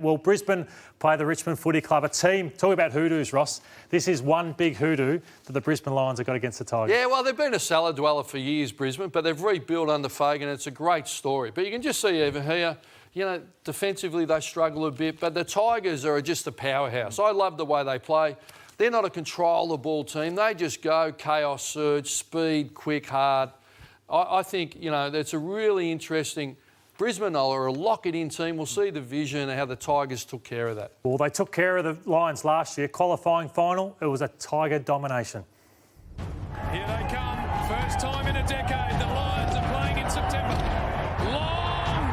Well, Brisbane play the Richmond Footy Club, a team. Talk about hoodoos, Ross. This is one big hoodoo that the Brisbane Lions have got against the Tigers. Yeah, well, they've been a cellar dweller for years, Brisbane, but they've rebuilt under Fagan. It's a great story. But you can just see over here, you know, defensively they struggle a bit, but the Tigers are just a powerhouse. I love the way they play. They're not a control-the-ball team. They just go chaos, surge, speed, quick, hard. I think, you know, that's a really interesting... Brisbane are a lock-it-in team. We'll see the vision and how the Tigers took care of that. Well, they took care of the Lions last year. Qualifying final, it was a Tiger domination. Here they come. First time in a decade. The Lions are playing in September. Long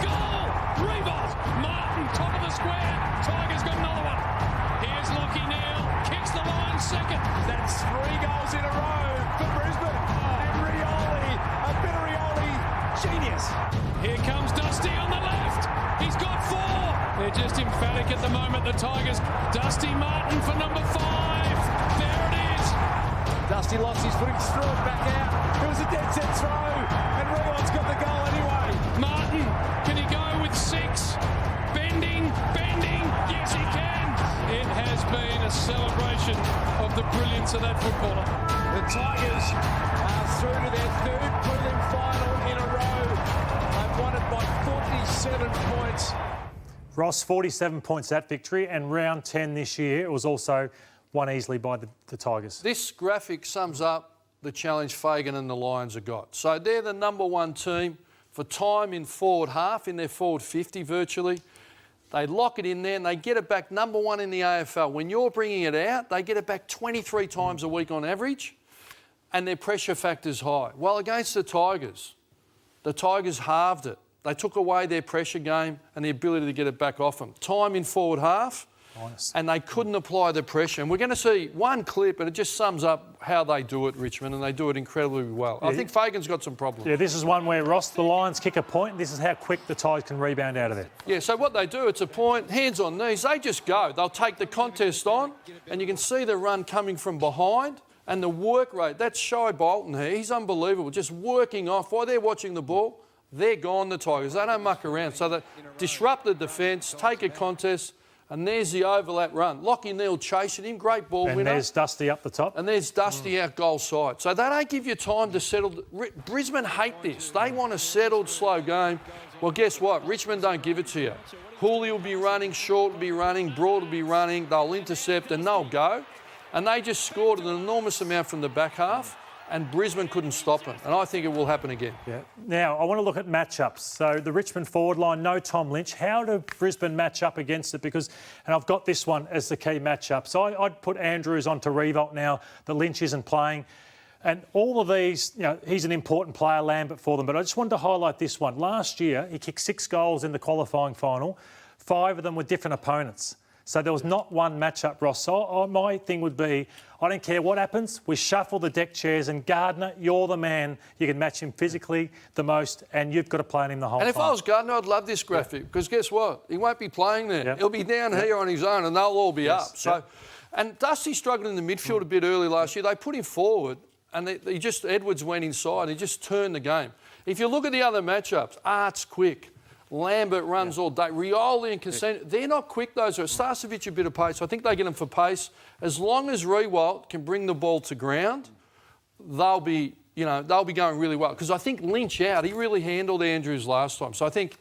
goal. Rebound. Martin, top of the square. Tigers got another one. Here's Lockie Neal. Kicks the Lions second. That's 3 goals in a row for Brisbane. And Rioli, a bit of Rioli. Genius. Here comes Dusty on the left. He's got 4. They're just emphatic at the moment, the Tigers. Dusty Martin for number 5. There it is. Dusty lost his footing, threw it back out. It was a dead set throw, and Rion's got the goal anyway. Martin, can he go with 6? Bending. Yes, he can. It has been a celebration of the brilliance of that footballer. The Tigers are through to their 3rd prelim final in a row. They've won it by 47 points. Ross, 47 points that victory, and round 10 this year, it was also won easily by the Tigers. This graphic sums up the challenge Fagan and the Lions have got. So they're the number 1 team for time in forward half, in their forward 50 virtually. They lock it in there and they get it back number 1 in the AFL. When you're bringing it out, they get it back 23 times a week on average, and their pressure factor's high. Well, against the Tigers halved it. They took away their pressure game and the ability to get it back off them. Time in forward half, and they couldn't apply the pressure. And we're going to see one clip, and it just sums up how they do it, Richmond, and they do it incredibly well. Yeah. I think Fagan's got some problems. Yeah, this is one where, Ross, the Lions kick a point. This is how quick the Tigers can rebound out of there. Yeah, so what they do, it's a point, hands on knees. They just go. They'll take the contest on, and you can see the run coming from behind. And the work rate, that's Shy Bolton here. He's unbelievable, just working off. While they're watching the ball, they're gone, the Tigers. They don't muck around. So they disrupt the defence, take a contest, and there's the overlap run. Lockie Neal chasing him, great ball winner. And there's Dusty up the top. And there's Dusty out goal side. So they don't give you time to settle. Brisbane hate this. They want a settled, slow game. Well, guess what? Richmond don't give it to you. Hooley will be running, Short will be running, Broad will be running. They'll intercept and they'll go. And they just scored an enormous amount from the back half, and Brisbane couldn't stop them. And I think it will happen again. Yeah. Now, I want to look at matchups. So the Richmond forward line, no Tom Lynch. How do Brisbane match up against it? Because, and I've got this one as the key matchup. So I'd put Andrews onto Revolt now that Lynch isn't playing. And all of these, you know, he's an important player, Lambert, for them. But I just wanted to highlight this one. Last year, he kicked 6 goals in the qualifying final. 5 of them were different opponents. So there was not one matchup, Ross. So my thing would be, I don't care what happens, we shuffle the deck chairs, and Gardner, you're the man. You can match him physically the most, and you've got to play him the whole time. And if I was Gardner, I'd love this graphic, because guess what? He won't be playing there. Yep. He'll be down here on his own, and they'll all be up. So, and Dusty struggled in the midfield a bit early last year. They put him forward, and Edwards went inside. He just turned the game. If you look at the other matchups, Art's quick. Lambert runs all day. Rioli and Consent, they're not quick, those are. Starcevic a bit of pace. I think they get them for pace. As long as Riewoldt can bring the ball to ground, they'll be going really well. Because I think Lynch out, he really handled Andrews last time. So I think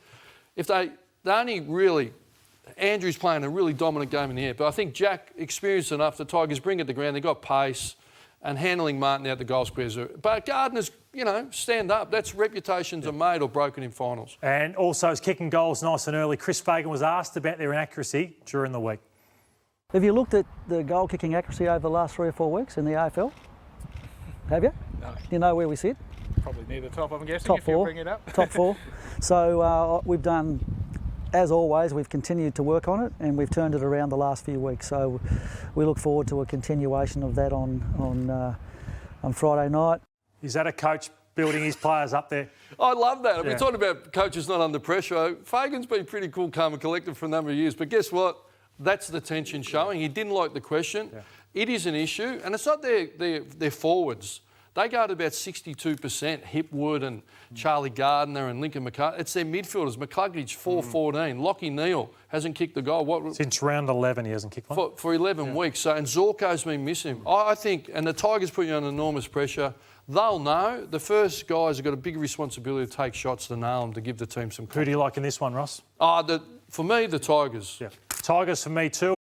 if they only really... Andrews playing a really dominant game in the air. But I think Jack experienced enough. The Tigers bring it to ground. They've got pace. And handling Martin out the goal squares. But Gardner's, stand up. That's reputations are made or broken in finals. And also his kicking goals nice and early. Chris Fagan was asked about their inaccuracy during the week. Have you looked at the goal kicking accuracy over the last 3 or 4 weeks in the AFL? Have you? No. Do you know where we sit? Probably near the top, I'm guessing, top if 4. you bring it up. Top 4. So we've done, as always, we've continued to work on it, and we've turned it around the last few weeks. So we look forward to a continuation of that on Friday night. Is that a coach building his players up there? I love that. We're talking about coaches not under pressure. Fagan's been pretty cool, calm and collected for a number of years. But guess what? That's the tension showing. He didn't like the question. Yeah. It is an issue. And it's not their forwards. They go to about 62%. Hipwood and Charlie Gardner and Lincoln McCarthy. It's their midfielders. McCluggage, 4-14. Lockie Neal hasn't kicked the goal. Since round 11, he hasn't kicked one. For 11 weeks. So, and Zorko's been missing. I think, and the Tigers put you under enormous pressure. They'll know. The first guys have got a big responsibility to take shots to nail them, to give the team some confidence. Who do you like in this one, Ross? For me, the Tigers. Yeah. Tigers for me too.